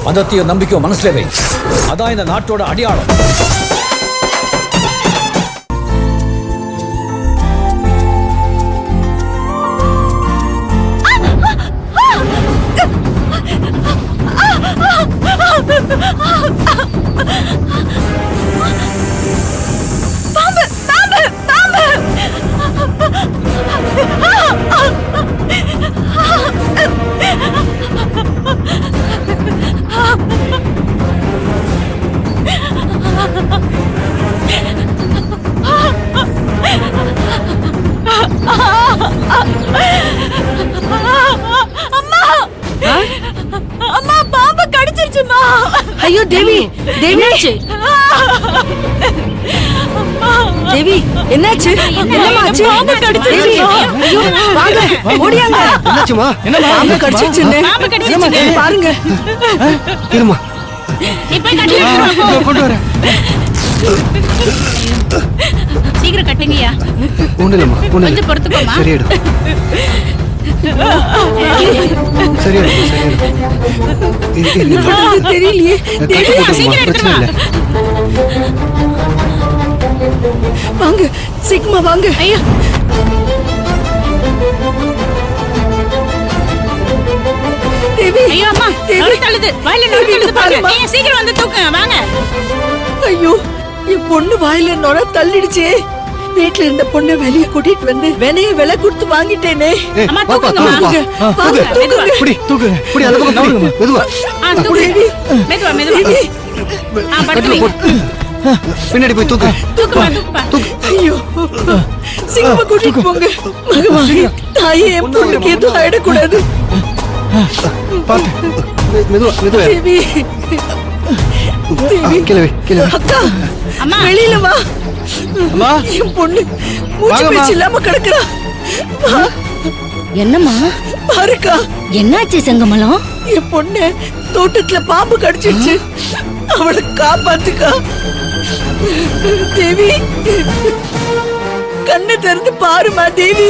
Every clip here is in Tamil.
மதத்தையும் நம்பிக்கையும் மனசுல வை. அதான் இந்த நாட்டோட அடையாளம். அம்மா பாம்பு கடிச்சிருச்சுமா. ஐயோ தேவி, தேவியாச்சு. தேவி என்னாச்சு? என்னமாச்சு? பாம்பு கடிச்சிருச்சு. ஐயோ வாங்க ஓடியாங்க. என்னாச்சுமா? என்னமா? பாம்பு கடிச்சிருச்சுன்னு. பாம்பு கடிச்சிருச்சு. பாருங்க. இருமா. நீ போய் கட்டுங்க. கொண்டு வரேன். சீக்கிரம் கட்டுங்கயா. ஒண்ணுலம்மா, ஒண்ணு. கொஞ்சம் பொறுத்துக்கோமா. சரியாயிடும். சரியாயிடும், சரியாயிடும். தெரியலையே. சீக்கிரம் எடுத்துட்டு வா. வாங்க சீக்கிரமா வாங்க. ஐயோ தேவி, ஐயோ அம்மா நொறு தள்ளுது. வாயில நொறு தள்ளுது பாருங்க. நீங்க சீக்கிரம் வந்து தூக்குங்க வாங்க. ஐயோ என் பொண்ணு வாயில நுர தள்ளிடுச்சே. வீட்டுல இருந்த பொண்ணு வெளிய கூட்டிட்டு வந்து வெனைய விலை கொடுத்து வாங்கிட்டேனே. அம்மா பாப்பா, தூக்குங்க. தூக்கு. வாங்க தூக்குங்க. புடி, தூக்கு. புடி, அந்த பக்கம் தூக்குங்க. மெதுவா. தூக்கு. மெதுவா மெதுவா. கட்டில படுத்துங்க. போட்டு. பின்னாடி போய் தூக்கு. தூக்குமா தூக்குப்பா. ஐயோ சீக்கிரமா கூட்டிட்டு போங்க. மகமாயி தாயே, என் பொண்ணுக்கு எதுவும் ஆயிடக்கூடாது. பாத்து. மெதுவா, மெதுவா. தேவி, தேவி. கிளவி, கிளவி. அக்கா அம்மா. வெளியில வா. அம்மா. என் பொண்ணு மூச்சு வாங்கம்மா. பேச்சு இல்லாம கிடக்குறா. வா, என்னம்மா பாருக்கா. என்னாச்சு செங்கமலம்? என் பொண்ணு தோட்டத்துல பாம்பு கடிச்சிருச்சு. அவளை காப்பாத்துக்கா. தேவி கண்ணை திறந்து பாருமா தேவி.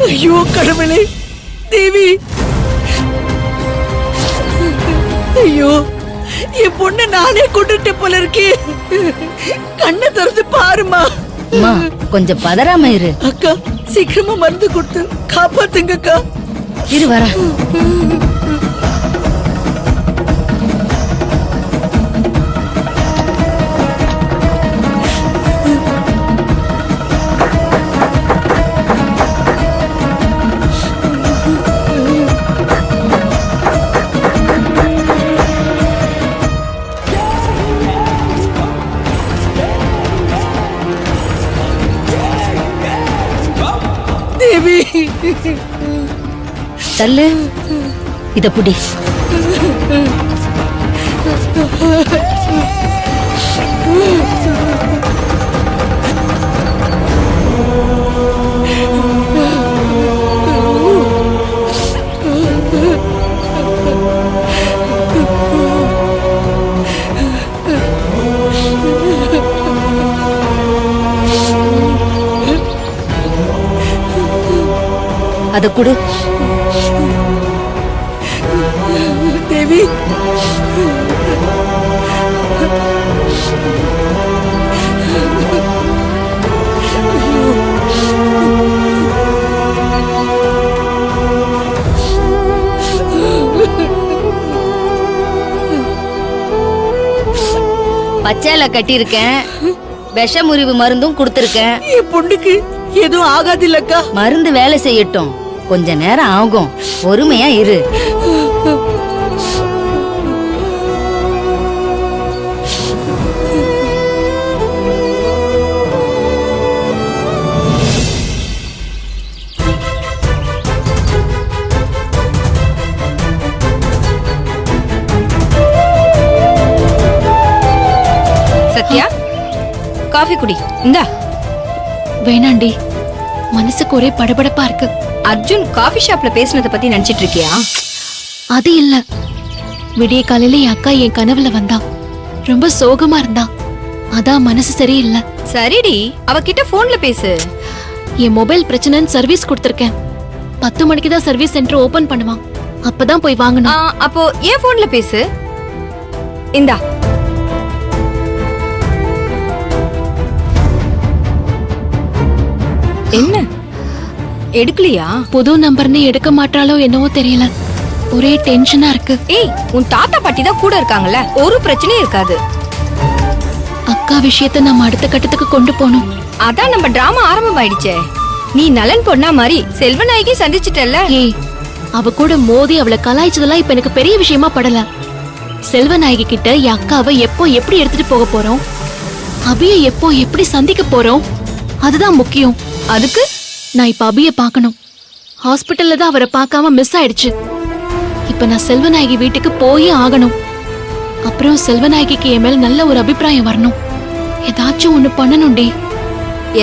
ஐயோ கடவுளே, தேவி. ஐயோ என் பொண்ணு நானே கொண்டுட்டு போல இருக்கே. கண்ணை திறந்து பாருமா. அம்மா கொஞ்சம் பதறாம இரு. அக்கா சீக்கிரமா மருந்து கொடுத்து காப்பாத்துங்க அக்கா. இரு வர. தேவி தள்ளு. இத புடி. அத குடு. தேவி பச்சையில கட்டியிருக்கேன். விஷ முறிவு மருந்தும் கொடுத்திருக்கேன். என் பொண்ணுக்கு எதுவும் ஆகாது இல்லக்கா. மருந்து வேலை செய்யட்டும், கொஞ்ச நேரம் ஆகும். பொறுமையா இரு. சத்யா, காஃபி குடி. இந்தா. வேணாண்டி, மனசுக்கு ஒரே படபடப்பா இருக்கு. அர்ஜுன் காஃபி ஷாப்ல பேசினதை பத்தி நினைச்சிட்டு இருக்கியா? அது இல்ல, விடிய காலையில என் அக்கா என் கனவுல வந்தா. ரொம்ப சோகமா இருந்தா. அதான் மனசு சரியில்லை. சரிடி, அவகிட்ட போன்ல பேசு. என் மொபைல் பிரச்சனைன்னு சர்வீஸ் கொடுத்திருக்கேன். 10 மணிக்கு தான் சர்வீஸ் சென்டர் ஓபன் பண்ணுவான். அப்பதான் போய் வாங்கணும். அப்போ ஏன் போன்ல பேசு. இந்தா. என்ன எடுக்கலையா? புது நம்பர்னு எடுக்க மாட்டாளோ என்னவோ தெரியல. ஒரே டென்ஷனா இருக்கு. ஏய், உன் தாத்தா பாட்டி தான் கூட இருக்காங்கல்ல, ஒரு பிரச்சனையும் இருக்காது. அக்கா விஷயத்தை நம்ம அடுத்த கட்டத்துக்கு கொண்டு போகணும். அதான் நம்ம டிராமா ஆரம்பமாயிடுச்சே. நீ நலன் பொண்ணா மாதிரி செல்வநாயகி சந்திச்சிட்டல்ல. ஏய், அவ கூட மோதி அவளை கலாய்ச்சதெல்லாம் இப்ப எனக்கு பெரிய விஷயமா படல. செல்வநாயகி கிட்ட என் அக்காவை எப்போ எப்படி எடுத்துட்டு போக போறோம், அபிய எப்போ எப்படி சந்திக்க போறோம், அதுதான் முக்கியம். அதுக்கு நான் இப்ப அபிய பார்க்கணும். ஹாஸ்பிட்டல்ல தான் அவரை பார்க்காம மிஸ் ஆயிடுச்சு. இப்ப நான் செல்வநாயகி வீட்டுக்கு போயே ஆகணும். அப்புறம் செல்வநாயகிக்கு என் மேல நல்ல ஒரு அபிப்பிராயம் வரணும். ஏதாச்சும் ஒண்ணு பண்ணணும்டி.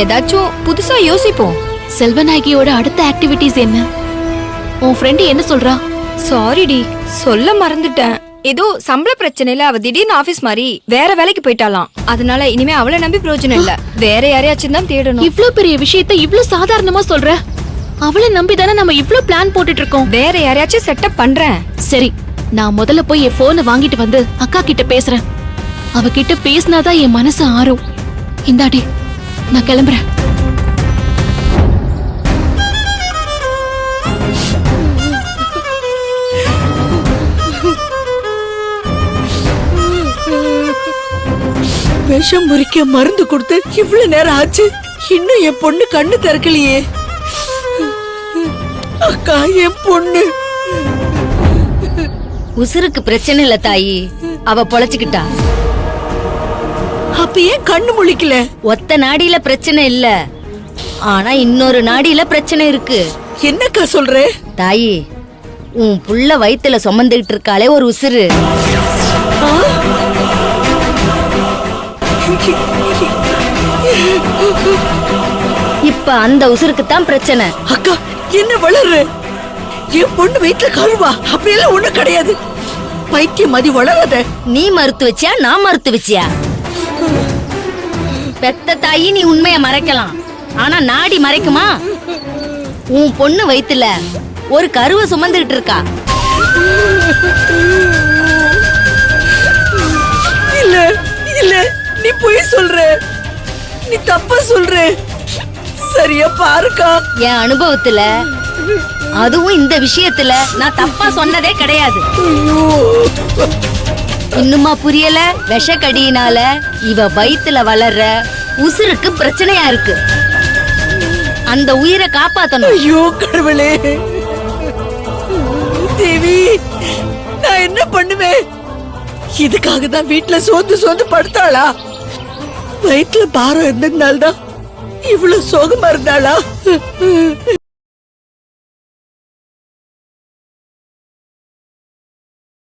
ஏதாச்சும் புதுசா யோசிப்போம். செல்வநாயகியோட அடுத்த ஆக்டிவிட்டிஸ் என்ன? உன் ஃப்ரெண்ட் என்ன சொல்றா? சாரிடி, சொல்ல மறந்துட்டேன். ஏதோ சம்பள பிரச்சனையில அவ திடீர்னு ஆபீஸ் மாதிரி வேற வேலைக்கு போயிட்டாலாம். அதனால இனிமே அவளை நம்பி பிரயோஜனம் இல்ல. வேற யாரையாச்சும் தான் தேடணும். இவ்ளோ பெரிய விஷயத்தை இவ்ளோ சாதாரணமா சொல்ற? அவளை நம்பி தானே நம்ம இவ்ளோ பிளான் போட்டுட்டு இருக்கோம். வேற யாரையாச்சும் செட்டப் பண்றேன். சரி, நான் முதல்ல போய் என் போனை வாங்கிட்டு வந்து அக்கா கிட்ட பேசுறேன். அவகிட்ட பேசினாதான் என் மனசு ஆறும். இந்தாடி, நான் கிளம்புறேன். விஷம் முறிக்க மருந்து கொடுத்து இவ்வளவு நேரம் ஆச்சு, இன்னும் என் பொண்ணு கண்ணு திறக்கலையே. அக்கா, என் பொண்ணு. உசுருக்கு பிரச்சனை இல்ல தாயி, அவ பொழைச்சுக்கிட்டா. அப்ப ஏன் கண்ணு முழிக்கல? ஒத்த நாடியில பிரச்சனை இல்ல, ஆனா இன்னொரு நாடியில பிரச்சனை இருக்கு. என்னக்கா சொல்ற? தாயி, உன் புள்ள வயித்துல சுமந்துகிட்டு இருக்காளே ஒரு உசுரு, இப்ப அந்த உசுருக்கு தான் பிரச்சனை. அக்கா, என்ன வளர்ற? என் பொண்ணு வயிற்றுல கழுவா? அப்படியெல்லாம் ஒண்ணு கிடையாது. பைத்தியம் மதி வளராத. நீ மறுத்து வச்சியா நான் மறுத்து வச்சியா? பெத்த தாயி நீ உண்மைய மறைக்கலாம், ஆனா நாடி மறைக்குமா? உன் பொண்ணு வயித்துல ஒரு கருவை சுமந்துகிட்டு இருக்கா. இல்ல இல்ல, நீ போய் சொல்ற. நீ தப்பா சொல்ற. சரியா பாருக்கா. என் அனுபவத்துல அதுவும் இந்த விஷயத்துல நான் தப்பா சொன்னதே கிடையாது. இன்னுமா புரியல? விஷக்கடியினால இவ வயித்துல வளர்ற உசுருக்கு பிரச்சனையா இருக்கு. அந்த உயிரை காப்பாத்தணும். ஐயோ கடவுளே, தேவி, நான் என்ன பண்ணுவேன்? இதுக்காக தான் வீட்டுல சோர்ந்து படுத்தாளா? வயிற்றுல பாரம் இருந்ததுனால்தான் இவ்வளவு சோகமா இருந்தாளா?